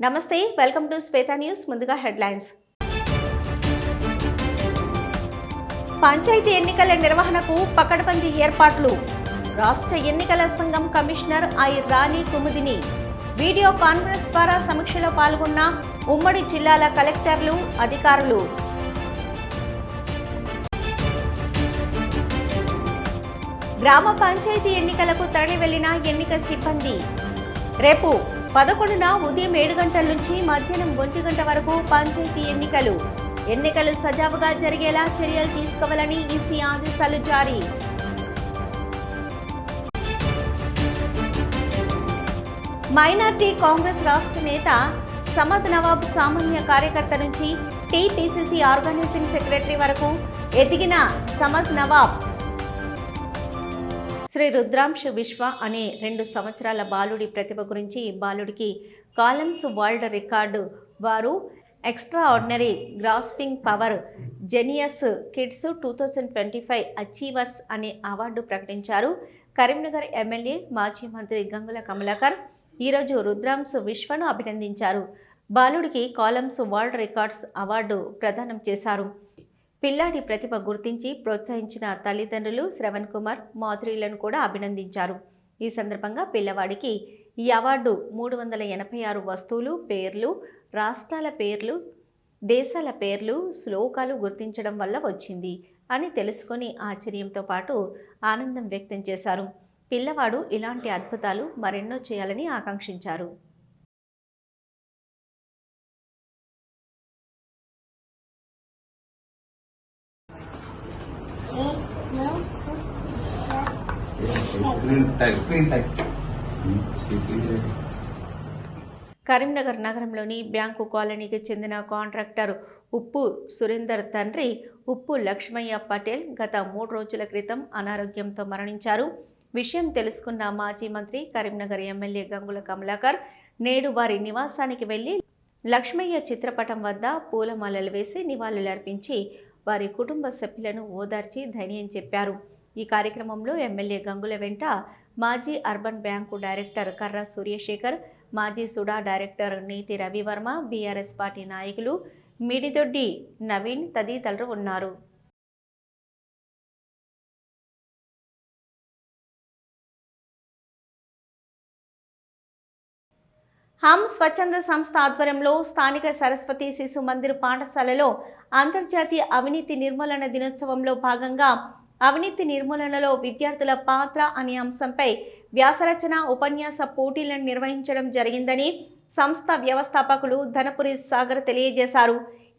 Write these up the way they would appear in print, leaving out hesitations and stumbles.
నమస్తే, welcome to Shweta news. ముందుగా headlines. Panchayat ఎన్నికల నిర్వహణకు పకడ్బందీ ఏర్పాట్లు. రాష్ట్ర ఎన్నికల సంఘం commissioner I Rani Kumudini video conference ద్వారా సమీక్షలో పాల్గొన్న ఉమ్మడి జిల్లాల కలెక్టర్లు, అధికారులు. గ్రామ పంచాయతీ ఎన్నికలకు తరలి వెళ్లిన ఎన్నిక సిబ్బంది. రేపు 11న ఉదయం 7 గంటల నుంచి మధ్యాహ్నం 1 గంట వరకు పంచాయతీ ఎన్నికలు సజావుగా జరిగేలా చర్యలు తీసుకోవాలని ఈసీ ఆదేశాలు జారీ. మైనార్టీ కాంగ్రెస్ రాష్ట్ర నేత సమద్ నవాబ్ సామాన్య కార్యకర్త నుంచి టీపీసీసీ ఆర్గనైజింగ్ సెక్రటరీ వరకు ఎదిగిన సమద్ నవాబ్ శ్రీ రుద్రాంశ విశ్వ అనే 2 సంవత్సరాల బాలుడి ప్రతిభ గురించి బాలుడికి కాలమ్స్ వరల్డ్ రికార్డు వారు extra ordinary grasping power Jannaeus kids 2025 achievers అనే అవార్డు ప్రకటించారు. కరీంనగర్ ఎమ్మెల్యే మాజీ మంత్రి గంగుల కమలాకర్ ఈరోజు రుద్రాంశ విశ్వను అభినందించారు. బాలుడికి కాలమ్స్ వరల్డ్ రికార్డ్స్ అవార్డు ప్రదానం చేశారు. పిల్లాడి ప్రతిభ గుర్తించి ప్రోత్సహించిన తల్లిదండ్రులు శ్రవణ్ కుమార్, మాధురిలను కూడా అభినందించారు. ఈ సందర్భంగా పిల్లవాడికి ఈ అవార్డు 386 వస్తువులు, పేర్లు, రాష్ట్రాల పేర్లు, దేశాల పేర్లు, శ్లోకాలు గుర్తించడం వల్ల వచ్చింది అని తెలుసుకొని ఆశ్చర్యంతో పాటు ఆనందం వ్యక్తం చేశారు. పిల్లవాడు ఇలాంటి అద్భుతాలు మరెన్నో చేయాలని ఆకాంక్షించారు. కరీంనగర్ నగరంలోని బ్యాంకు కాలనీకి చెందిన కాంట్రాక్టర్ ఉప్పు సురేందర్ తండ్రి ఉప్పు లక్ష్మయ్య పటేల్ గత 3 రోజుల క్రితం అనారోగ్యంతో మరణించారు. విషయం తెలుసుకున్న మాజీ మంత్రి కరీంనగర్ ఎమ్మెల్యే గంగుల కమలాకర్ నేడు వారి నివాసానికి వెళ్లి లక్ష్మయ్య చిత్రపటం వద్ద పూలమాలలు వేసి నివాళులర్పించి వారి కుటుంబ సభ్యులను ఓదార్చి ధైర్యం చెప్పారు. ఈ కార్యక్రమంలో ఎమ్మెల్యే గంగుల వెంట మాజీ అర్బన్ బ్యాంకు డైరెక్టర్ కర్ర సూర్యశేఖర్, మాజీ సుడా డైరెక్టర్ నీతి రవివర్మ, బీఆర్ఎస్ పార్టీ నాయకులు మిడిదొడ్డి నవీన్ తదితరులు ఉన్నారు. హమ్ స్వచ్ఛంద సంస్థ ఆధ్వర్యంలో స్థానిక సరస్వతి శిశు మందిర్ పాఠశాలలో అంతర్జాతీయ అవినీతి నిర్మూలన దినోత్సవంలో భాగంగా అవినీతి నిర్మూలనలో విద్యార్థుల పాత్ర అనే అంశంపై వ్యాసరచన, ఉపన్యాస పోటీలను నిర్వహించడం జరిగిందని సంస్థ వ్యవస్థాపకులు ధనపురి సాగర్ తెలియజేశారు.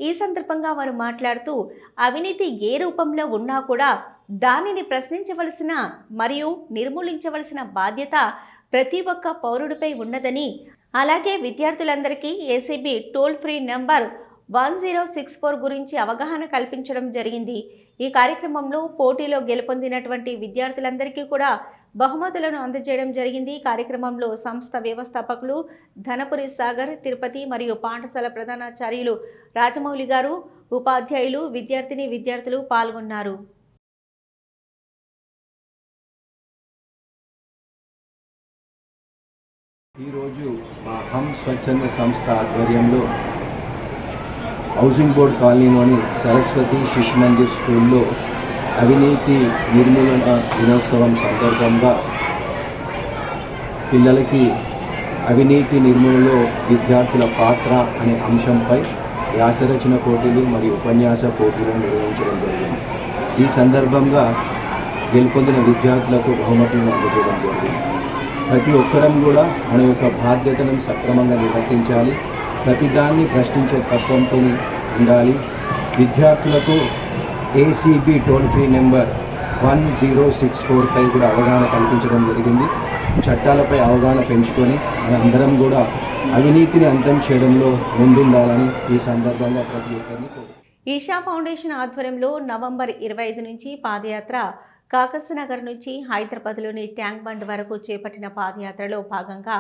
ఈ సందర్భంగా వారు మాట్లాడుతూ అవినీతి ఏ రూపంలో ఉన్నా కూడా దానిని ప్రశ్నించవలసిన మరియు నిర్మూలించవలసిన బాధ్యత ప్రతి ఒక్క పౌరుడిపై ఉన్నదని, అలాగే విద్యార్థులందరికీ ఏసీబీ టోల్ ఫ్రీ నంబర్ 1064 గురించి అవగాహన కల్పించడం జరిగింది. ఈ కార్యక్రమంలో పోటీలో గెలుపొందినటువంటి విద్యార్థులందరికీ కూడా బహుమతులను అందజేయడం జరిగింది. ఈ కార్యక్రమంలో సంస్థ వ్యవస్థాపకులు ధనపురి సాగర్, తిరుపతి మరియు పాఠశాల ప్రధానాచార్యులు రాజమౌళి గారు, ఉపాధ్యాయులు, విద్యార్థులు పాల్గొన్నారు. ఈరోజు మా హమ్ స్వచ్ఛంద సంస్థ ఆధ్వర్యంలో హౌసింగ్ బోర్డ్ కాలనీలోని సరస్వతి శిశు మందిర్ స్కూల్లో అవినీతి నిర్మూలన దినోత్సవం సందర్భంగా పిల్లలకి అవినీతి నిర్మూలనలో విద్యార్థుల పాత్ర అనే అంశంపై వ్యాసరచన పోటీలు మరియు ఉపన్యాస పోటీలను నిర్వహించడం జరిగింది. ఈ సందర్భంగా గెలుపొందిన విద్యార్థులకు బహుమతులను అందజేయడం జరిగింది. ప్రతి ఒక్కరం కూడా మన యొక్క బాధ్యతను సక్రమంగా నిర్వర్తించాలి. ప్రతిదాన్ని ప్రశ్నించే తత్వంతో ఉండాలి. విద్యార్థులకు ఏసీబీ టోల్ ఫ్రీ నెంబర్ 1064పై కూడా అవగాహన కల్పించడం జరిగింది. చట్టాలపై అవగాహన పెంచుకొని మనందరం కూడా అవినీతిని అంతం చేయడంలో ముందుండాలని ఈ సందర్భంగా ప్రతి ఒక్కరిని ఈషా ఫౌండేషన్ ఆధ్వర్యంలో నవంబర్ 25 నుంచి పాదయాత్ర కాకసనగర్ నుంచి హైదరాబాద్లోని ట్యాంక్ బండ్ వరకు చేపట్టిన పాదయాత్రలో భాగంగా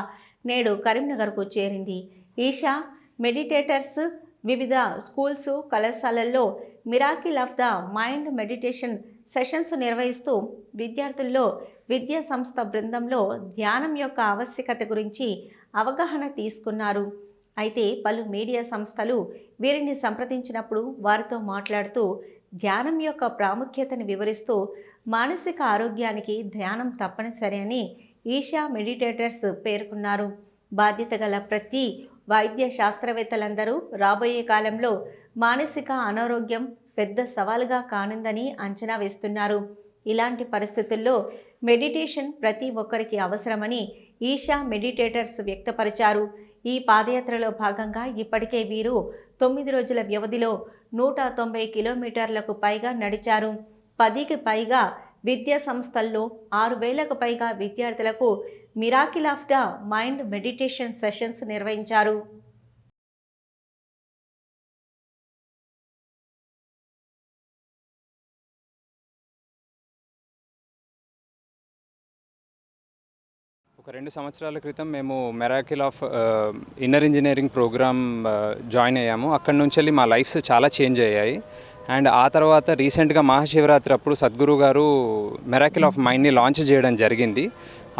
నేడు కరీంనగర్కు చేరింది. ఈషా మెడిటేటర్స్ వివిధ స్కూల్స్, కళాశాలల్లో miracle of the mind meditation sessions నిర్వహిస్తూ విద్యార్థుల్లో విద్యా సంస్థ బృందంలో ధ్యానం యొక్క ఆవశ్యకత గురించి అవగాహన తీసుకున్నారు. అయితే పలు మీడియా సంస్థలు వీరిని సంప్రదించినప్పుడు వారితో మాట్లాడుతూ ధ్యానం యొక్క ప్రాముఖ్యతను వివరిస్తూ మానసిక ఆరోగ్యానికి ధ్యానం తప్పనిసరి అని ఈషా మెడిటేటర్స్ పేర్కొన్నారు. బాధ్యత గల ప్రతి వైద్య శాస్త్రవేత్తలందరూ రాబోయే కాలంలో మానసిక అనారోగ్యం పెద్ద సవాలుగా కానుందని అంచనా వేస్తున్నారు. ఇలాంటి పరిస్థితుల్లో మెడిటేషన్ ప్రతి ఒక్కరికి అవసరమని ఈషా మెడిటేటర్స్ వ్యక్తపరిచారు. ఈ పాదయాత్రలో భాగంగా ఇప్పటికే వీరు 9 రోజుల వ్యవధిలో 190 కిలోమీటర్లకు పైగా నడిచారు. 10కి పైగా విద్యా సంస్థల్లో 6,000కు పైగా విద్యార్థులకు miracle of the mind meditation sessions నిర్వహించారు. ఒక 2 సంవత్సరాల క్రితం మేము miracle of inner engineering programme join అయ్యాము. అక్కడి నుంచి వెళ్ళి మా లైఫ్స్ చాలా చేంజ్ అయ్యాయి. అండ్ ఆ తర్వాత రీసెంట్గా మహాశివరాత్రి అప్పుడు సద్గురు గారు మిరాకిల్ ఆఫ్ మైండ్ని లాంచ్ చేయడం జరిగింది.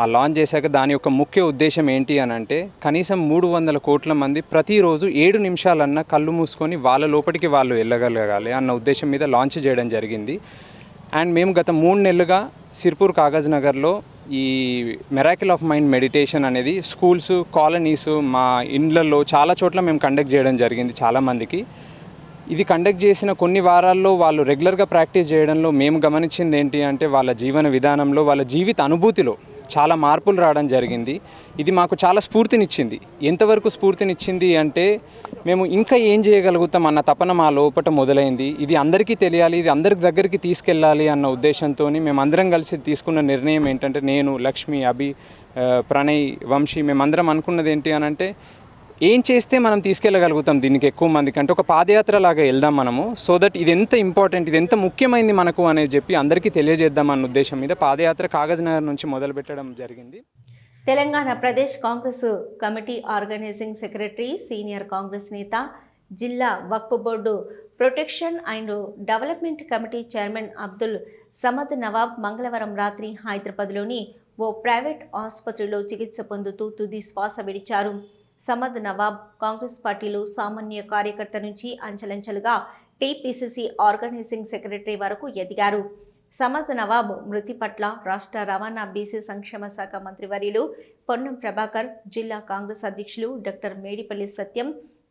ఆ లాంచ్ చేశాక దాని యొక్క ముఖ్య ఉద్దేశం ఏంటి అని అంటే కనీసం 300 కోట్ల మంది ప్రతిరోజు 7 నిమిషాలన్నా కళ్ళు మూసుకొని వాళ్ళ లోపలికి వాళ్ళు వెళ్ళగలగాలి అన్న ఉద్దేశం మీద లాంచ్ చేయడం జరిగింది. అండ్ మేము గత 3 నెలలుగా సిర్పూర్ కాగజ్ నగర్లో ఈ మిరాకిల్ ఆఫ్ మైండ్ మెడిటేషన్ అనేది స్కూల్స్, కాలనీస్, మా ఇండ్లలో చాలా చోట్ల మేము కండక్ట్ చేయడం జరిగింది చాలామందికి. ఇది కండక్ట్ చేసిన కొన్ని వారాల్లో వాళ్ళు రెగ్యులర్గా ప్రాక్టీస్ చేయడంలో మేము గమనించింది ఏంటి అంటే వాళ్ళ జీవన విధానంలో, వాళ్ళ జీవిత అనుభూతిలో చాలా మార్పులు రావడం జరిగింది. ఇది మాకు చాలా స్ఫూర్తినిచ్చింది. ఎంతవరకు స్ఫూర్తినిచ్చింది అంటే మేము ఇంకా ఏం చేయగలుగుతాం అన్న తపన మా లోపల మొదలైంది. ఇది అందరికీ తెలియాలి, ఇది అందరి దగ్గరికి తీసుకెళ్ళాలి అన్న ఉద్దేశంతో మేమందరం కలిసి తీసుకున్న నిర్ణయం ఏంటంటే నేను, లక్ష్మి, అభి, ప్రణయ్, వంశీ మేమందరం అనుకున్నది ఏంటి అని అంటే ఏం చేస్తే మనం తీసుకెళ్ళగలుగుతాం దీనికి ఎక్కువ మందికి అంటే ఒక పాదయాత్ర లాగా వెళ్దాం మనము. సో దట్ ఇది ఎంత ఇంపార్టెంట్, ఇది ఎంత ముఖ్యమైనది మనకు అనేది చెప్పి అందరికీ తెలియజేద్దాం అన్న ఉద్దేశం మీద పాదయాత్ర కాగజ్ నగర్ నుంచి మొదలు పెట్టడం జరిగింది. Telangana Pradesh Congress committee organising secretary, senior Congress నేత, జిల్లా వక్ఫ్ board protection and development committee chairman Abdul Samad Nawab మంగళవారం రాత్రి హైదరాబాద్లోని ఓ ప్రైవేట్ ఆసుపత్రిలో చికిత్స పొందుతూ తుది శ్వాస విడిచారు. సమద్ నవాబ్ కాంగ్రెస్ పార్టీలో సామాన్య కార్యకర్త నుంచి అంచెలంచెలుగా టీపీసీసీ ఆర్గనైజింగ్ సెక్రటరీ వరకు ఎదిగారు. సమద్ నవాబ్ మృతి పట్ల రాష్ట్ర రవాణా, బీసీ సంక్షేమ శాఖ మంత్రివర్యులు పొన్నం ప్రభాకర్, జిల్లా కాంగ్రెస్ అధ్యక్షులు doctor Medipalli Satyam,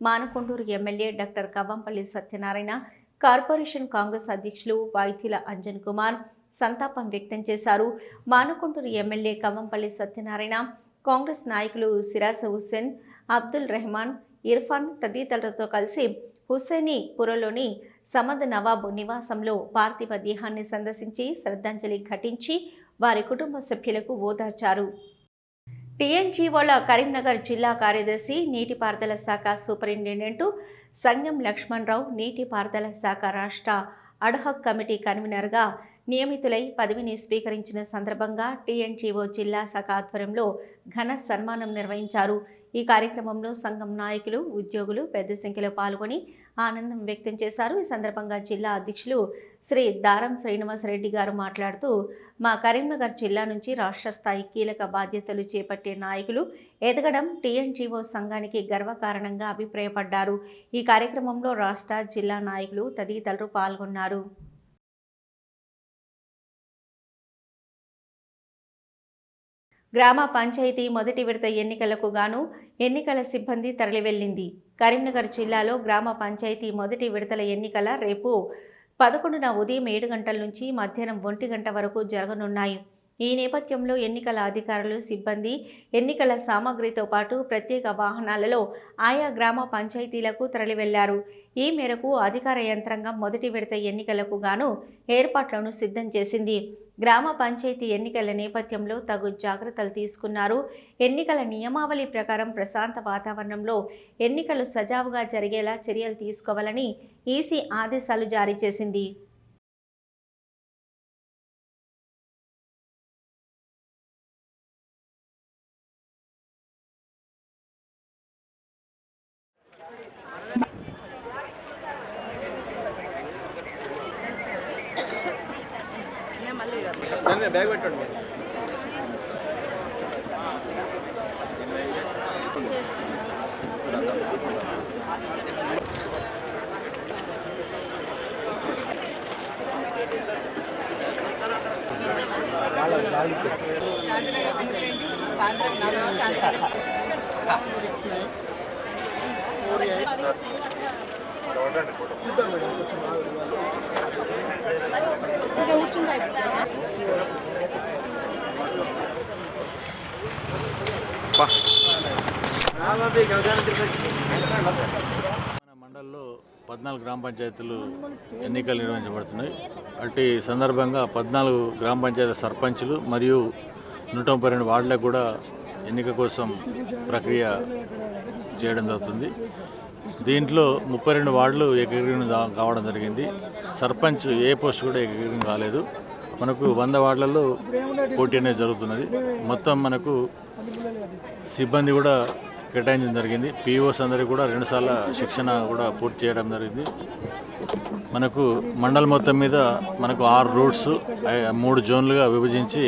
Manakondur MLA doctor Kavvampalli Satyanarayana, corporation Congress అధ్యక్షులు వైద్యుల అంజన్ కుమార్ సంతాపం వ్యక్తం చేశారు. మానకొండూరు ఎమ్మెల్యే కవ్వంపల్లి సత్యనారాయణ, కాంగ్రెస్ నాయకులు సిరాజ్ హుస్సేన్, అబ్దుల్ రెహమాన్, ఇర్ఫాన్ తదితరులతో కలిసి హుస్సేనీపురంలోని సమద్ నవాబ్ నివాసంలో పార్థివ దేహాన్ని సందర్శించి శ్రద్ధాంజలి ఘటించి వారి కుటుంబ సభ్యులకు ఓదార్చారు. టీఎన్జీఓల కరీంనగర్ జిల్లా కార్యదర్శి, నీటిపారుదల శాఖ సూపరింటెండెంట్ సంగం లక్ష్మణరావు నీటిపారుదల శాఖ రాష్ట్ర అడ్హాక్ కమిటీ కన్వీనర్గా నియమితులై పదవిని స్వీకరించిన సందర్భంగా టీఎన్జీఓ జిల్లా శాఖ ఆధ్వర్యంలో ఘన సన్మానం నిర్వహించారు. ఈ కార్యక్రమంలో సంఘం నాయకులు, ఉద్యోగులు పెద్ద సంఖ్యలో పాల్గొని ఆనందం వ్యక్తం చేశారు. ఈ సందర్భంగా జిల్లా అధ్యక్షులు శ్రీ దారం శ్రీనివాసరెడ్డి గారు మాట్లాడుతూ మా కరీంనగర్ జిల్లా నుంచి రాష్ట్ర స్థాయి కీలక బాధ్యతలు చేపట్టే నాయకులు ఎదగడం టీఎన్జీఓ సంఘానికి గర్వకారణంగా అభిప్రాయపడ్డారు. ఈ కార్యక్రమంలో రాష్ట్ర, జిల్లా నాయకులు తదితరులు పాల్గొన్నారు. గ్రామ పంచాయతీ మొదటి విడత ఎన్నికలకు గాను ఎన్నికల సిబ్బంది తరలివెళ్లింది. కరీంనగర్ జిల్లాలో గ్రామ పంచాయతీ మొదటి విడతల ఎన్నికల రేపు 11న ఉదయం 7 గంటల నుంచి మధ్యాహ్నం 1 గంట వరకు జరగనున్నాయి. ఈ నేపథ్యంలో ఎన్నికల అధికారులు, సిబ్బంది ఎన్నికల సామగ్రితో పాటు ప్రత్యేక వాహనాలలో ఆయా గ్రామ పంచాయతీలకు తరలివెళ్లారు. ఈ మేరకు అధికార యంత్రాంగం మొదటి విడత ఎన్నికలకు గాను ఏర్పాట్లను సిద్ధం చేసింది. గ్రామ పంచాయతీ ఎన్నికల నేపథ్యంలో తగు జాగ్రత్తలు తీసుకున్నారు. ఎన్నికల నియమావళి ప్రకారం ప్రశాంత వాతావరణంలో ఎన్నికలు సజావుగా జరిగేలా చర్యలు తీసుకోవాలని ఈసీ ఆదేశాలు జారీ చేసింది. బ్యాగ్ పెట్టండి. మన మండలంలో 14 గ్రామ పంచాయతీలు ఎన్నికలు నిర్వహించబడుతున్నాయి. అట్టి సందర్భంగా 14 గ్రామ పంచాయతీ సర్పంచులు మరియు 132 వార్డులకు కూడా ఎన్నిక కోసం ప్రక్రియ చేయడం జరుగుతుంది. దీంట్లో 32 వార్డులు ఏకీకరణ కావడం జరిగింది. సర్పంచ్ ఏ పోస్ట్ కూడా ఏకీకరణ కాలేదు. మనకు 100 వార్డులలో పోటీ అనేది జరుగుతున్నది. మొత్తం మనకు సిబ్బంది కూడా కేటాయించడం జరిగింది. పిఓస్ అందరికీ కూడా 2 సార్ల శిక్షణ కూడా పూర్తి చేయడం జరిగింది. మనకు మండలం మొత్తం మీద మనకు 6 రూట్స్ 3 జోన్లుగా విభజించి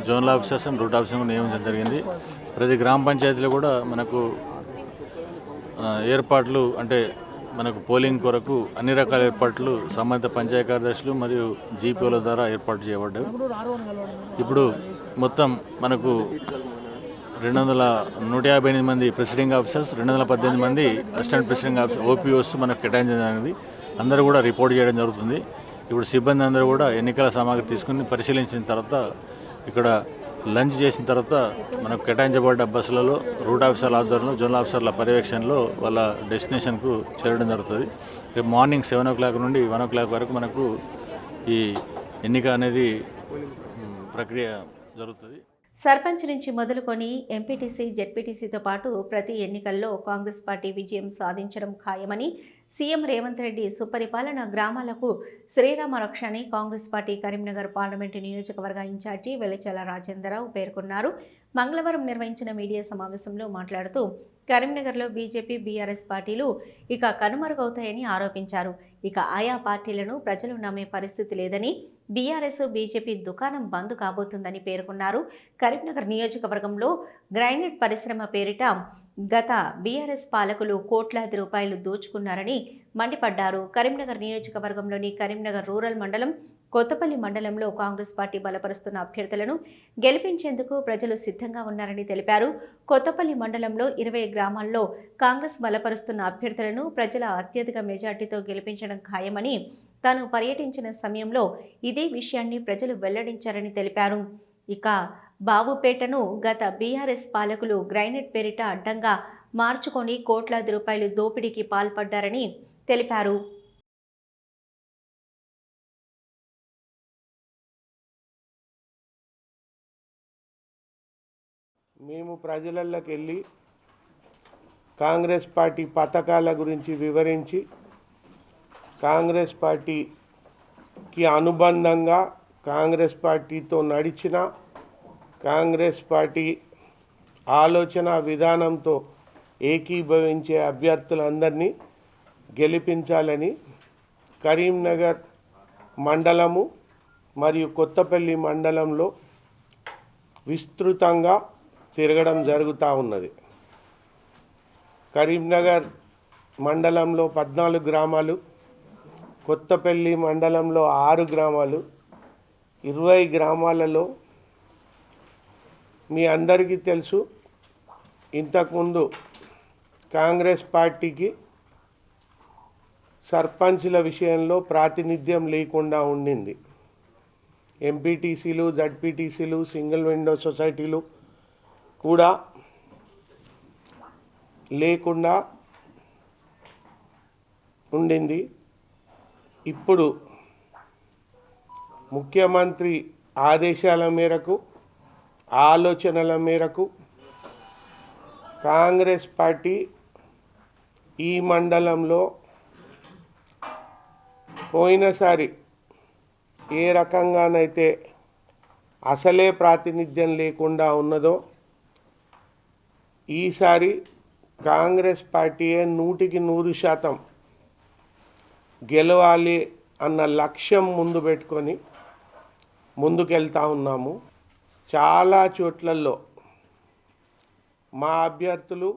zonal officers and route officer నియమించడం జరిగింది. ప్రతి గ్రామ పంచాయతీలో కూడా మనకు ఏర్పాట్లు అంటే మనకు పోలింగ్ కొరకు అన్ని రకాల ఏర్పాట్లు సంబంధిత పంచాయతీ కార్యదర్శులు మరియు జీపీఓల ద్వారా ఏర్పాటు చేయబడ్డాయి. ఇప్పుడు మొత్తం మనకు 158 మంది ప్రెసిడింగ్ ఆఫీసర్స్, 218 మంది అసిస్టెంట్ ప్రెసిడింగ్ ఆఫీసర్ ఓపీఓస్ మనకు కేటాయించడం జరిగింది. అందరూ కూడా రిపోర్ట్ చేయడం జరుగుతుంది. ఇప్పుడు సిబ్బంది అందరూ కూడా ఎన్నికల సామాగ్రి తీసుకుని పరిశీలించిన తర్వాత ఇక్కడ లంచ్ చేసిన తర్వాత మనకు కేటాయించబడ్డ బస్సులలో రూట్ ఆఫీసర్ల ఆధ్వర్యంలో జోనల్ ఆఫీసర్ల పర్యవేక్షణలో వాళ్ళ డెస్టినేషన్కు చేరడం జరుగుతుంది. రేపు మార్నింగ్ 7 o'clock నుండి 1 o'clock వరకు మనకు ఈ ఎన్నిక అనేది ప్రక్రియ జరుగుతుంది. సర్పంచ్ నుంచి మొదలుకొని ఎంపీటీసీ, జెడ్పీటీసీతో పాటు ప్రతి ఎన్నికల్లో కాంగ్రెస్ పార్టీ విజయం సాధించడం ఖాయమని సీఎం రేవంత్ రెడ్డి సుపరిపాలన గ్రామాలకు శ్రీరామ రక్ష అని కాంగ్రెస్ పార్టీ కరీంనగర్ పార్లమెంటు నియోజకవర్గ ఇన్ఛార్జి వెలిచల రాజేంద్రరావు పేర్కొన్నారు. మంగళవారం నిర్వహించిన మీడియా సమావేశంలో మాట్లాడుతూ కరీంనగర్లో బీజేపీ, బీఆర్ఎస్ పార్టీలు ఇక కనుమరుగవుతాయని ఆరోపించారు. ఇక ఆయా పార్టీలను ప్రజలు నమ్మే పరిస్థితి లేదని, బీఆర్ఎస్, బీజేపీ దుకాణం బంద్ కాబోతుందని పేర్కొన్నారు. కరీంనగర్ నియోజకవర్గంలో గ్రైనేట్ పరిశ్రమ పేరిట గత బీఆర్ఎస్ పాలకులు కోట్లాది రూపాయలు దోచుకున్నారని మండిపడ్డారు. కరీంనగర్ నియోజకవర్గంలోని కరీంనగర్ రూరల్ మండలం, కొత్తపల్లి మండలంలో కాంగ్రెస్ పార్టీ బలపరుస్తున్న అభ్యర్థులను గెలిపించేందుకు ప్రజలు సిద్ధంగా ఉన్నారని తెలిపారు. కొత్తపల్లి మండలంలో 20 గ్రామాల్లో కాంగ్రెస్ బలపరుస్తున్న అభ్యర్థులను ప్రజల అత్యధిక మెజార్టీతో గెలిపించడం ఖాయమని తాను పర్యటించిన సమయంలో ఇదే విషయాన్ని ప్రజలు వెల్లడించారని తెలిపారు. ఇక బాబుపేటను గత బీఆర్ఎస్ పాలకులు గ్రైనేట్ పేరిట అడ్డంగా మార్చుకొని కోట్లాది రూపాయలు దోపిడీకి పాల్పడ్డారని తెలిపారు. మేము ప్రజలలోకి వెళ్ళి కాంగ్రెస్ పార్టీ పథకాల గురించి వివరించి, కాంగ్రెస్ పార్టీకి అనుబంధంగా కాంగ్రెస్ పార్టీతో నడిచిన, కాంగ్రెస్ పార్టీ ఆలోచన విధానంతో ఏకీభవించే అభ్యర్థులందరినీ గెలిపించాలని కరీంనగర్ మండలము మరియు కొత్తపల్లి మండలంలో విస్తృతంగా తిరగడం జరుగుతూ ఉన్నది. కరీంనగర్ మండలంలో 14 గ్రామాలు, కొత్తపల్లి మండలంలో 6 గ్రామాలు, 20 గ్రామాలలో మీ అందరికీ తెలుసు, ఇంతకుముందు కాంగ్రెస్ పార్టీకి సర్పంచ్ల విషయంలో ప్రాతినిధ్యం లేకుండా ఉండింది. ఎంపీటీసీలు, జడ్పీటీసీలు, సింగిల్ విండో సొసైటీలు కూడా లేకుండా ఉండింది. ఇప్పుడు ముఖ్యమంత్రి ఆదేశాల మేరకు, ఆలోచనల మేరకు కాంగ్రెస్ పార్టీ ఈ మండలంలో పోయినసారి ఏ రకంగానైతే అసలే ప్రాతినిధ్యం లేకుండా ఉన్నదో, ఈసారి కాంగ్రెస్ పార్టీయే 100% గెలవాలి అన్న లక్ష్యం ముందు పెట్టుకొని ముందుకెళ్తా ఉన్నాము. చాలా చోట్లలో మా అభ్యర్థులు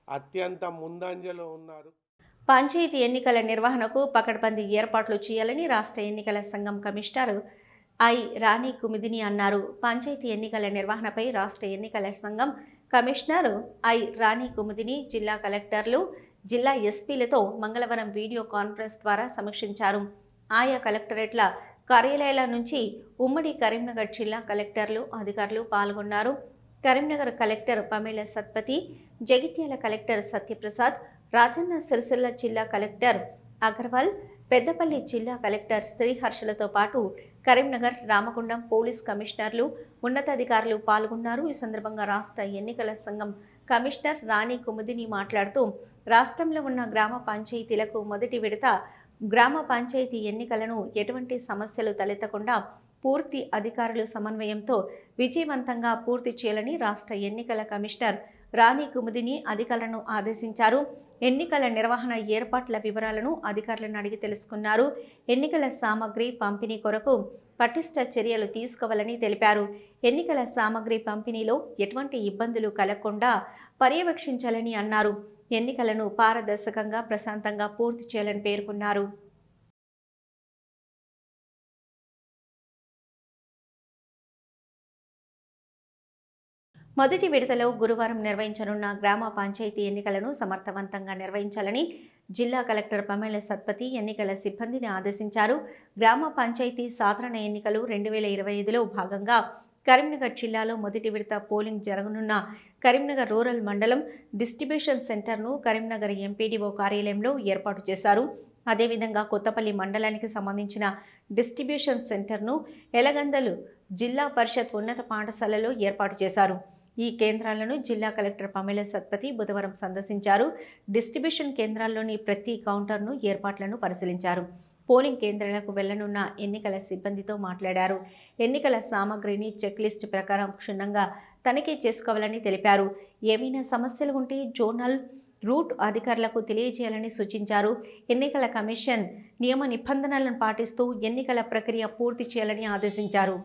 అత్యంత ముందంజలో ఉన్నారు. పంచాయతీ ఎన్నికల నిర్వహణకు పకడ్బందీ ఏర్పాట్లు చేయాలని రాష్ట్ర ఎన్నికల సంఘం కమిషనర్ ఐ రాణి కుమిదిని అన్నారు. పంచాయతీ ఎన్నికల నిర్వహణపై రాష్ట్ర ఎన్నికల సంఘం కమిషనర్ ఐ రాణి కుమిదిని జిల్లా కలెక్టర్లు, జిల్లా ఎస్పీలతో మంగళవారం వీడియో కాన్ఫరెన్స్ ద్వారా సమీక్షించారు. ఆయా కలెక్టరేట్ల కార్యాలయాల నుంచి ఉమ్మడి కరీంనగర్ జిల్లా కలెక్టర్లు, అధికారులు పాల్గొన్నారు. కరీంనగర్ కలెక్టర్ పమేల సత్పతి, జగిత్యాల కలెక్టర్ సత్యప్రసాద్, రాజన్న సిరిసిల్ల జిల్లా కలెక్టర్ అగర్వాల్, పెద్దపల్లి జిల్లా కలెక్టర్ శ్రీహర్షలతో పాటు కరీంనగర్, రామగుండం పోలీస్ కమిషనర్లు, ఉన్నతాధికారులు పాల్గొన్నారు. ఈ సందర్భంగా రాష్ట్ర ఎన్నికల సంఘం కమిషనర్ రాణి కుముదిని మాట్లాడుతూ రాష్ట్రంలో ఉన్న గ్రామ పంచాయతీలకు మొదటి విడత గ్రామ పంచాయతీ ఎన్నికలను ఎటువంటి సమస్యలు తలెత్తకుండా పూర్తి అధికారుల సమన్వయంతో విజయవంతంగా పూర్తి చేయాలని రాష్ట్ర ఎన్నికల కమిషనర్ రాణి కుముదిని అధికారులను ఆదేశించారు. ఎన్నికల నిర్వహణ ఏర్పాట్ల వివరాలను అధికారులను అడిగి తెలుసుకున్నారు. ఎన్నికల సామగ్రి పంపిణీ కొరకు పటిష్ట చర్యలు తీసుకోవాలని తెలిపారు. ఎన్నికల సామగ్రి పంపిణీలో ఎటువంటి ఇబ్బందులు కలగకుండా పర్యవేక్షించాలని అన్నారు. ఎన్నికలను పారదర్శకంగా, ప్రశాంతంగా పూర్తి చేయాలని పేర్కొన్నారు. మొదటి విడతలో గురువారం నిర్వహించనున్న గ్రామ పంచాయతీ ఎన్నికలను సమర్థవంతంగా నిర్వహించాలని జిల్లా కలెక్టర్ పమేల సత్పతి ఎన్నికల సిబ్బందిని ఆదేశించారు. గ్రామ పంచాయతీ సాధారణ ఎన్నికలు 2025లో భాగంగా కరీంనగర్ జిల్లాలో మొదటి విడత పోలింగ్ జరగనున్న కరీంనగర్ రూరల్ మండలం డిస్ట్రిబ్యూషన్ సెంటర్ను కరీంనగర్ ఎంపీడీఓ కార్యాలయంలో ఏర్పాటు చేశారు. అదేవిధంగా కొత్తపల్లి మండలానికి సంబంధించిన డిస్ట్రిబ్యూషన్ సెంటర్ను ఎలగందలు జిల్లా పరిషత్ ఉన్నత పాఠశాలలో ఏర్పాటు చేశారు. ఈ కేంద్రాలను జిల్లా కలెక్టర్ పమేల సత్పతి బుధవారం సందర్శించారు. డిస్ట్రిబ్యూషన్ కేంద్రాల్లోని ప్రతి కౌంటర్ను ఏర్పాట్లను పరిశీలించారు. పోలింగ్ కేంద్రాలకు వెళ్లనున్న ఎన్నికల సిబ్బందితో మాట్లాడారు. ఎన్నికల సామగ్రిని చెక్ లిస్ట్ ప్రకారం క్షుణ్ణంగా తనిఖీ చేసుకోవాలని తెలిపారు. ఏమైనా సమస్యలు ఉంటే జోనల్ రూట్ అధికారులకు తెలియజేయాలని సూచించారు. ఎన్నికల కమిషన్ నియమ నిబంధనలను పాటిస్తూ ఎన్నికల ప్రక్రియ పూర్తి చేయాలని ఆదేశించారు.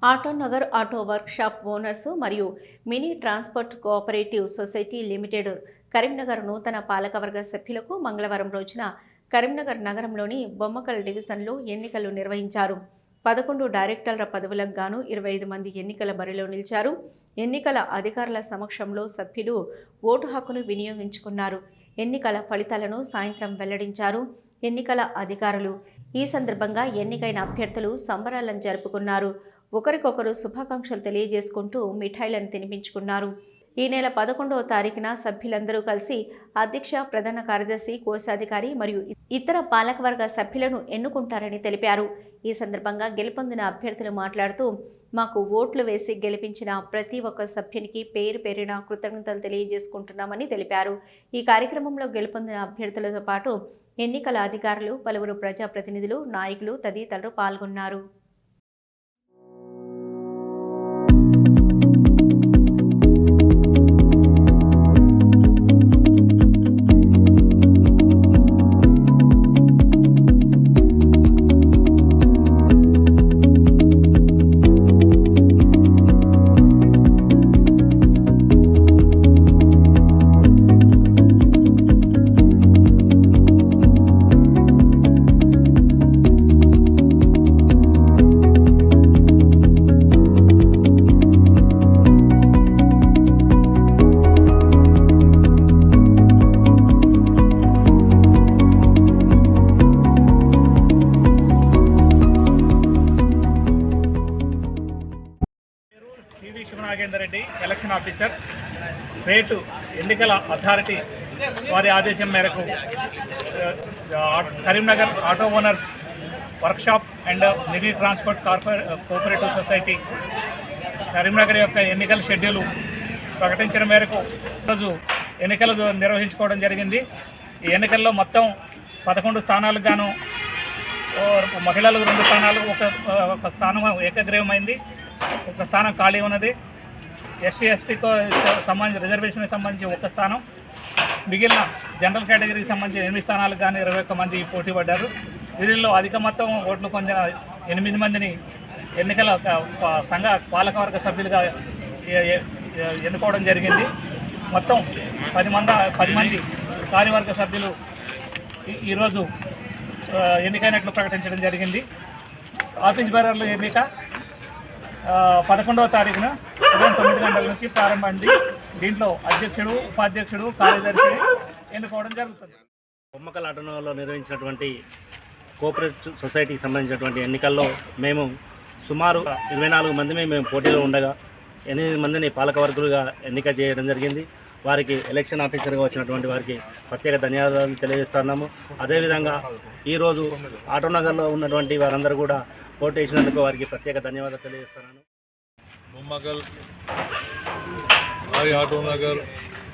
ఆటోనగర్ ఆటో వర్క్షాప్ ఓనర్స్ మరియు mini transport cooperative society limited Karimnagar నూతన పాలకవర్గ సభ్యులకు మంగళవారం రోజున కరీంనగర్ నగరంలోని బొమ్మకల్ డివిజన్లో ఎన్నికలు నిర్వహించారు. 11 డైరెక్టర్ల పదవులకు గాను 25 మంది ఎన్నికల బరిలో నిలిచారు. ఎన్నికల అధికారుల సమక్షంలో సభ్యులు ఓటు హక్కును వినియోగించుకున్నారు. ఎన్నికల ఫలితాలను సాయంత్రం వెల్లడించారు ఎన్నికల అధికారులు. ఈ సందర్భంగా ఎన్నికైన అభ్యర్థులు సంబరాలను జరుపుకున్నారు. ఒకరికొకరు శుభాకాంక్షలు తెలియజేసుకుంటూ మిఠాయిలను తినిపించుకున్నారు. ఈ నెల 11వ తారీఖున సభ్యులందరూ కలిసి అధ్యక్ష, ప్రధాన కార్యదర్శి, కోశాధికారి మరియు ఇతర పాలకవర్గ సభ్యులను ఎన్నుకుంటారని తెలిపారు. ఈ సందర్భంగా గెలుపొందిన అభ్యర్థులు మాట్లాడుతూ మాకు ఓట్లు వేసి గెలిపించిన ప్రతి ఒక్క సభ్యునికి పేరు పేరున కృతజ్ఞతలు తెలియజేసుకుంటున్నామని తెలిపారు. ఈ కార్యక్రమంలో గెలుపొందిన అభ్యర్థులతో పాటు ఎన్నికల అధికారులు, పలువురు ప్రజాప్రతినిధులు, నాయకులు తదితరులు పాల్గొన్నారు. రెడ్డి, ఎలక్షన్ ఆఫీసర్, రేటు ఎన్నికల అథారిటీ వారి ఆదేశం మేరకు Karimnagar auto owners workshop and mini transport cooperative society Karimnagar యొక్క ఎన్నికల షెడ్యూల్ ప్రకటించిన మేరకు ఈరోజు ఎన్నికలు నిర్వహించుకోవడం జరిగింది. ఈ ఎన్నికల్లో మొత్తం 11 స్థానాలకు గాను మహిళలకు 2 స్థానాలు, ఒక స్థానం ఏకగ్రీవమైంది, ఒక స్థానం ఖాళీ ఉన్నది. ఎస్సీ ఎస్టీకి సంబంధించి రిజర్వేషన్కి సంబంధించి 1 స్థానం, మిగిలిన జనరల్ కేటగిరీకి సంబంధించి 8 స్థానాలకు కానీ 21 మంది పోటీ పడ్డారు. వీరిలో అధిక మొత్తం ఓట్లు పొందిన 8 మందిని ఎన్నికల సంఘ పాలకవర్గ సభ్యులుగా ఎన్నుకోవడం జరిగింది. మొత్తం 10 మంది కార్యవర్గ సభ్యులు ఈరోజు ఎన్నికైనట్లు ప్రకటించడం జరిగింది. ఆఫీస్ బేరర్ల ఎన్నిక 11వ తారీఖున ఉదయం 9 గంటల నుంచి ప్రారంభమైంది. దీంట్లో అధ్యక్షుడు, ఉపాధ్యక్షుడు, కార్యదర్శి ఎన్నుకోవడం జరుగుతుంది. బొమ్మకల్ ఆటోనగర్లో నిర్వహించినటువంటి కోఆపరేటివ్ సొసైటీకి సంబంధించినటువంటి ఎన్నికల్లో మేము సుమారు 24 మందిని మేము పోటీలో ఉండగా 8 మందిని పాలకవర్గులుగా ఎన్నిక చేయడం జరిగింది. వారికి ఎలక్షన్ ఆఫీసర్గా వచ్చినటువంటి వారికి ప్రత్యేక ధన్యవాదాలు తెలియజేస్తున్నాము. అదేవిధంగా ఈరోజు ఆటోనగర్లో ఉన్నటువంటి వారందరూ కూడా ఓటు వేసినందుకు వారికి ప్రత్యేక ధన్యవాదాలు తెలియజేస్తున్నాను. బొమ్మకల్ ఆటోనగర్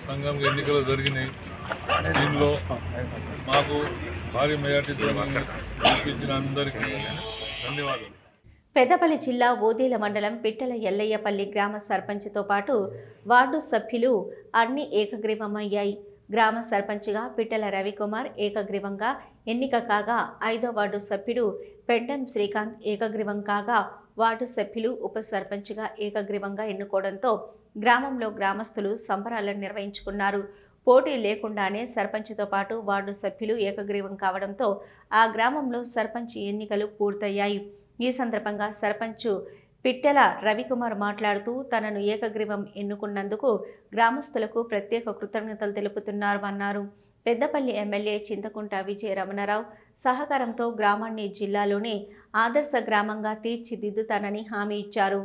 సంఘం ఎన్నికలు జరిగినాయి. దీనిలో మాకు భారీ మెజార్టీతో గెలిపించిన అందరికీ ధన్యవాదాలు. పెద్దపల్లి జిల్లా ఓదేల మండలం పిట్టల ఎల్లయ్యపల్లి గ్రామ సర్పంచ్తో పాటు వార్డు సభ్యులు అన్ని ఏకగ్రీవమయ్యాయి. గ్రామ సర్పంచ్గా పిట్టల రవికుమార్ ఏకగ్రీవంగా ఎన్నిక కాగా 5వ వార్డు సభ్యుడు పెండం శ్రీకాంత్ ఏకగ్రీవం కాగా వార్డు సభ్యులు ఉప సర్పంచ్గా ఏకగ్రీవంగా ఎన్నుకోవడంతో గ్రామంలో గ్రామస్తులు సంబరాలను నిర్వహించుకున్నారు. పోటీ లేకుండానే సర్పంచ్తో పాటు వార్డు సభ్యులు ఏకగ్రీవం కావడంతో ఆ గ్రామంలో సర్పంచ్ ఎన్నికలు పూర్తయ్యాయి. ఈ సందర్భంగా సర్పంచ్ పిట్టెల రవికుమార్ మాట్లాడుతూ తనను ఏకగ్రీవం ఎన్నుకున్నందుకు గ్రామస్తులకు ప్రత్యేక కృతజ్ఞతలు తెలుపుతున్నారన్నారు. పెద్దపల్లి ఎమ్మెల్యే చింతకుంట విజయ రమణారావు సహకారంతో గ్రామాన్ని జిల్లాలోనే ఆదర్శ గ్రామంగా తీర్చిదిద్దుతానని హామీ ఇచ్చారు.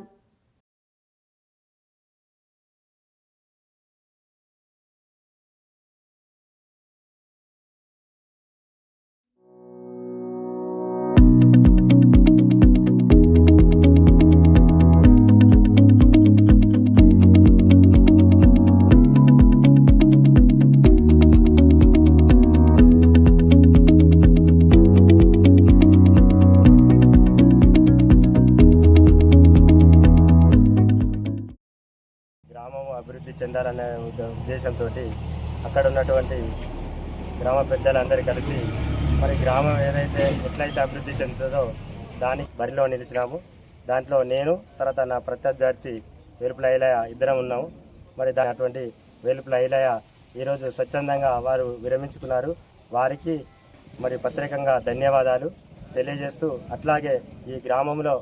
అభివృద్ధి చెందాలనే ఉద్దేశంతో అక్కడ ఉన్నటువంటి గ్రామ పెద్దలందరూ కలిసి మరి గ్రామం ఏదైతే ఎట్లయితే అభివృద్ధి చెందుతుందో దానికి బరిలో నిలిచినాము. దాంట్లో నేను తర్వాత నా ప్రత్యర్థి వేలుపుల ఐలయ్య ఇద్దరం ఉన్నాము. మరి అటువంటి వేలుపుల ఐలయ్య ఈరోజు స్వచ్ఛందంగా వారు విరమించుకున్నారు. వారికి మరి ప్రత్యేకంగా ధన్యవాదాలు తెలియజేస్తూ అట్లాగే ఈ గ్రామంలో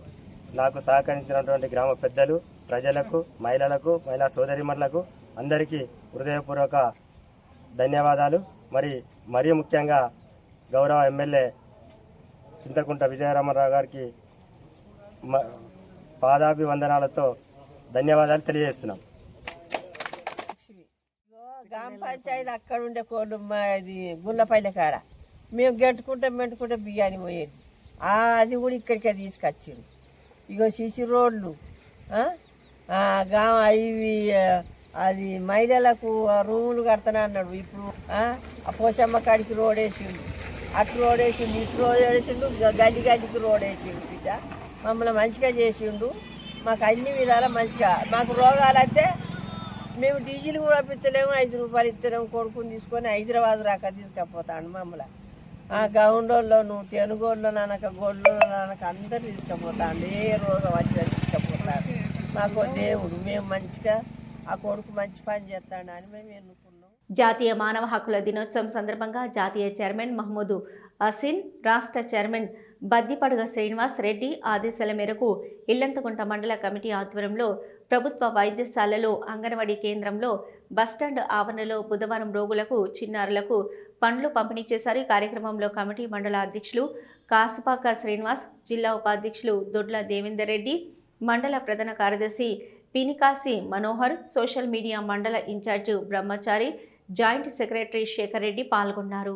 నాకు సహకరించినటువంటి గ్రామ పెద్దలు, ప్రజలకు, మహిళలకు, మహిళా సోదరిమణులకు అందరికీ హృదయపూర్వక ధన్యవాదాలు. మరీ ముఖ్యంగా గౌరవ ఎమ్మెల్యే చింతకుంట విజయరామరావు గారికి పాదాభివందనాలతో ధన్యవాదాలు తెలియజేస్తున్నాం. గ్రామ పంచాయతీ అక్కడ ఉండే కోళ్ళు ఇది గుళ్ళపల్లె కాడ మేము మెంటుకుంటే బియ్యాన్ని పోయేది. అది కూడా ఇక్కడికే తీసుకొచ్చింది. ఇగో సిసి రోడ్లు ఇవి అది మహిళలకు రూములు కడతానే అన్నాడు. ఇప్పుడు ఆ పోషమ్మ కాడికి రోడ్ వేసిండు, అటు రోడ్ వేసిండు, ఇటు రోడ్ వేసిండు, గల్లికి రోడ్ వేసిండు. బిడ్డ మమ్మల్ని మంచిగా చేసిండు. మాకు అన్ని విధాల మంచిగా. మాకు రోగాలంటే మేము డీజిల్ కూడా ఇప్పించలేము, 5 రూపాయలు ఇస్తలేము. కొడుకుని తీసుకొని హైదరాబాద్ రాక తీసుకపోతాడు మమ్మల్ని. గౌండోళ్ళను, తెనుగోళ్ళు నానక, గోళ్ళు నానక అందరు తీసుకుపోతాడు. ఏ రోగం వచ్చినా తీసుకుపోతాడు. మాకు దేవుడు, మేము మంచిగా ఆ కొడుకు మంచి పని చేస్తాడు అని మేము ఎన్నుకున్నాం. జాతీయ మానవ హక్కుల దినోత్సవం సందర్భంగా జాతీయ చైర్మన్ మహమూద్ అసిన్, రాష్ట్ర చైర్మన్ బద్దిపడుగ శ్రీనివాస్ రెడ్డి ఆదేశాల మేరకు ఇల్లంతకుంట మండల కమిటీ ఆధ్వర్యంలో ప్రభుత్వ వైద్యశాలలో, అంగన్వాడీ కేంద్రంలో, బస్టాండ్ ఆవరణలో బుధవారం రోగులకు, చిన్నారులకు పండ్లు పంపిణీ చేశారు. ఈ కార్యక్రమంలో కమిటీ మండల అధ్యక్షులు కాసుపాక శ్రీనివాస్, జిల్లా ఉపాధ్యక్షులు దొడ్ల దేవేందర్ రెడ్డి, మండల ప్రధాన కార్యదర్శి పినికాసి మనోహర్, సోషల్ మీడియా మండల ఇన్ఛార్జి బ్రహ్మచారి, జాయింట్ సెక్రటరీ శేఖర్ రెడ్డి పాల్గొన్నారు.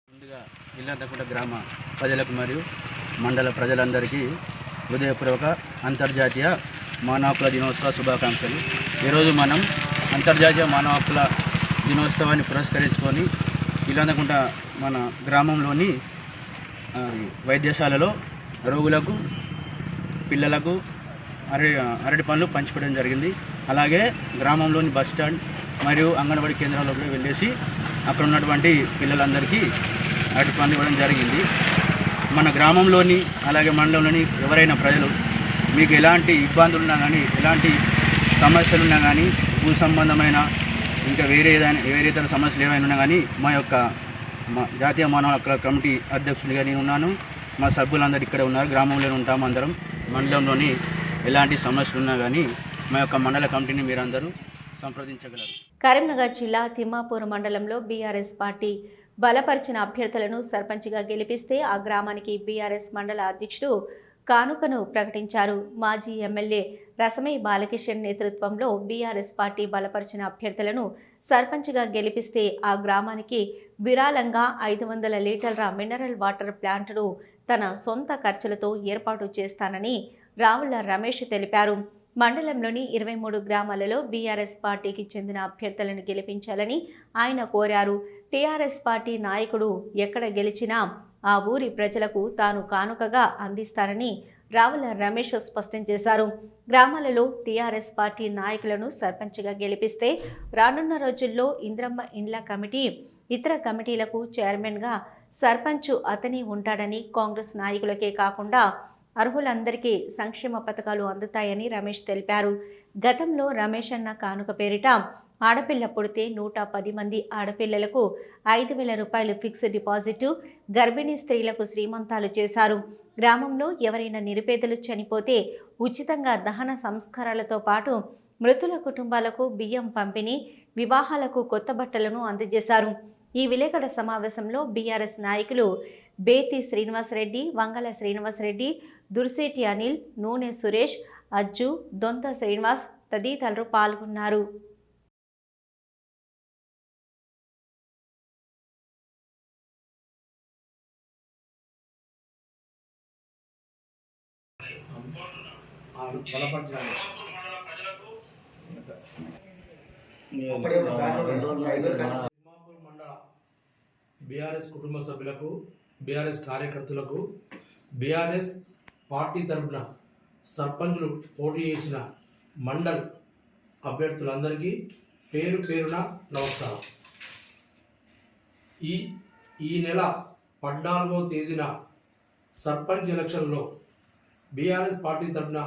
ముందుగా ఇల్లంతకుంట గ్రామ ప్రజలకు మరియు మండల ప్రజలందరికీ హృదయపూర్వక అంతర్జాతీయ మానవ హక్కుల దినోత్సవ శుభాకాంక్షలు. ఈరోజు మనం అంతర్జాతీయ మానవ హక్కుల దినోత్సవాన్ని పురస్కరించుకొని ఇల్లంతకుంట మన గ్రామంలోని వైద్యశాలలో రోగులకు, పిల్లలకు అరటి పండ్లు పంచుకోవడం జరిగింది. అలాగే గ్రామంలోని బస్టాండ్ మరియు అంగన్వాడీ కేంద్రాల్లో కూడా వెళ్ళేసి అక్కడ ఉన్నటువంటి పిల్లలందరికీ అరటి పండ్లు ఇవ్వడం జరిగింది. మన గ్రామంలోని అలాగే మండలంలోని ఎవరైనా ప్రజలు మీకు ఎలాంటి ఇబ్బందులు ఉన్నా కానీ, ఎలాంటి సమస్యలు ఉన్నా కానీ, భూ సంబంధమైన ఇంకా వేరే ఇతర సమస్యలు ఏమైనా ఉన్నా కానీ మా జాతీయ మానవ హక్కుల కమిటీ అధ్యక్షుడిగా నేను ఉన్నాను. మా సభ్యులందరూ ఇక్కడ ఉన్నారు. గ్రామంలోనే ఉంటాము అందరం. మండలంలోని ఎలాంటి సమస్యలు ఉన్నా కానీ మా యొక్క మండల కమిటీని మీరందరూ సంప్రదించగలరు. కరీంనగర్ జిల్లా తిమ్మాపూర్ మండలంలో బీఆర్ఎస్ పార్టీ బలపరిచిన అభ్యర్థులను సర్పంచ్గా గెలిపిస్తే ఆ గ్రామానికి బీఆర్ఎస్ మండల అధ్యక్షుడు కానుకను ప్రకటించారు. మాజీ ఎమ్మెల్యే రసమై బాలకిషన్ నేతృత్వంలో బీఆర్ఎస్ పార్టీ బలపరిచిన అభ్యర్థులను సర్పంచ్గా గెలిపిస్తే ఆ గ్రామానికి విరాళంగా 500 లీటర్ల మినరల్ వాటర్ ప్లాంట్ను తన సొంత ఖర్చులతో ఏర్పాటు చేస్తానని రావుల రమేష్ తెలిపారు. మండలంలోని 23 గ్రామాలలో బీఆర్ఎస్ పార్టీకి చెందిన అభ్యర్థులను గెలిపించాలని ఆయన కోరారు. టీఆర్ఎస్ పార్టీ నాయకుడు ఎక్కడ గెలిచినా ఆ ఊరి ప్రజలకు తాను కానుకగా అందిస్తానని రావుల రమేష్ స్పష్టం చేశారు. గ్రామాలలో టీఆర్ఎస్ పార్టీ నాయకులను సర్పంచ్గా గెలిపిస్తే రానున్న రోజుల్లో ఇంద్రమ్మ ఇండ్ల కమిటీ, ఇతర కమిటీలకు చైర్మన్గా సర్పంచ్ అతని ఉంటాడని, కాంగ్రెస్ నాయకులకే కాకుండా అర్హులందరికీ సంక్షేమ పథకాలు అందుతాయని రమేష్ తెలిపారు. గతంలో రమేష్ అన్న కానుక పేరిట ఆడపిల్ల పుడితే 110 మంది ఆడపిల్లలకు 5,000 రూపాయలు ఫిక్స్డ్ డిపాజిట్, గర్భిణీ స్త్రీలకు శ్రీమంతాలు చేశారు. గ్రామంలో ఎవరైనా నిరుపేదలు చనిపోతే ఉచితంగా దహన సంస్కారాలతో పాటు మృతుల కుటుంబాలకు బియ్యం పంపిణీ, వివాహాలకు కొత్త బట్టలను అందజేశారు. ఈ విలేకరుల సమావేశంలో బీఆర్ఎస్ నాయకులు బేతి శ్రీనివాసరెడ్డి, వంగల శ్రీనివాసరెడ్డి, దుర్సేటి అనిల్, నూనె సురేష్, అజ్జు, దొంత శ్రీనివాస్ తదితరులు పాల్గొన్నారు. బీఆర్ఎస్ కుటుంబ సభ్యులకు, బీఆర్ఎస్ కార్యకర్తలకు, బీఆర్ఎస్ పార్టీ తరఫున సర్పంచులు పోటీ చేసిన మండల్ అభ్యర్థులందరికీ పేరు పేరున నమస్కారం. ఈ నెల 14వ తేదీన సర్పంచ్ ఎలక్షన్లో బీఆర్ఎస్ పార్టీ తరఫున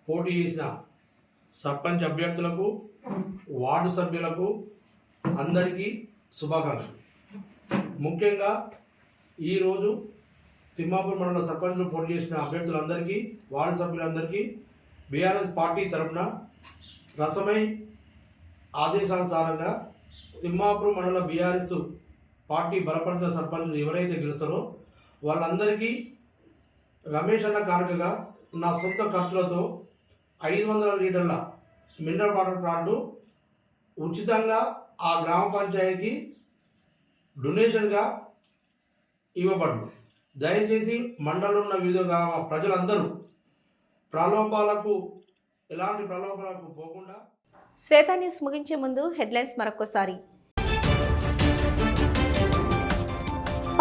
పోటీ చేసిన సర్పంచ్ అభ్యర్థులకు, వార్డు సభ్యులకు అందరికీ శుభాకాంక్షలు. ముఖ్యంగా ఈరోజు తిమ్మాపూర్ మండల సర్పంచ్లు పోటీ చేసిన అభ్యర్థులందరికీ, వార్డు సభ్యులందరికీ బీఆర్ఎస్ పార్టీ తరఫున రసమై ఆదేశానుసారంగా తిమ్మాపూర్ మండల బీఆర్ఎస్ పార్టీ బలపడిన సర్పంచ్లు ఎవరైతే గెలుస్తారో వాళ్ళందరికీ రమేష్ అన్న కానుకగా నా సొంత ఖర్చులతో 500 లీటర్ల మినరల్ వాటర్ ప్లాంట్ ఉచితంగా ఆ గ్రామ పంచాయతీకి డొనేషన్గా ఇవ్వబడును. దయచేసి మండలంలో ఉన్న వివిధ గ్రామ ప్రజలందరూ ఎలాంటి ప్రలోభాలకు పోకుండా. శ్వేతా న్యూస్ ముగించే ముందు హెడ్లైన్స్ మరొకసారి.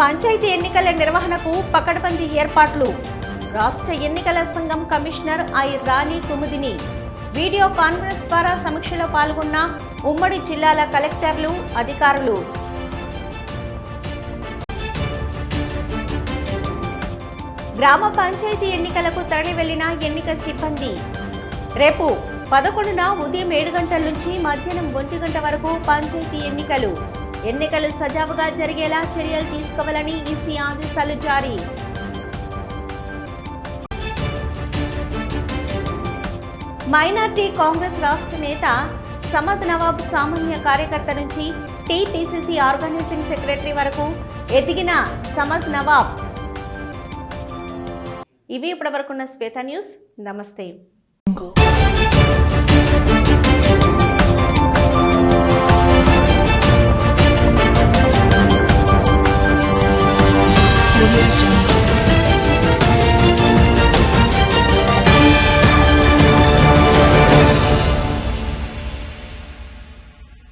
పంచాయతీ ఎన్నికల నిర్వహణకు పకడ్బందీ ఏర్పాట్లు. రాష్ట్ర ఎన్నికల సంఘం commissioner I Rani Kumudini video conference ద్వారా సమీక్షలో పాల్గొన్న ఉమ్మడి జిల్లాల కలెక్టర్లు, అధికారులు. గ్రామ పంచాయతీ ఎన్నికలకు తరలి వెళ్లిన ఎన్నిక సిబ్బంది. రేపు 11న ఉదయం 7 గంటల నుంచి మధ్యాహ్నం 1 గంట వరకు పంచాయతీ ఎన్నికలు సజావుగా జరిగేలా చర్యలు తీసుకోవాలని ఈసీ ఆదేశాలు జారీ. మైనార్టీ కాంగ్రెస్ రాష్ట్ర నేత సమద్ నవాబ్ సామాన్య కార్యకర్త నుంచి టీపీసీసీ ఆర్గనైజింగ్ సెక్రటరీ వరకు ఎదిగిన సమద్ నవాబ్. ఇవి ఇప్పటివరకున్న శ్వేత న్యూస్. నమస్తే. We'll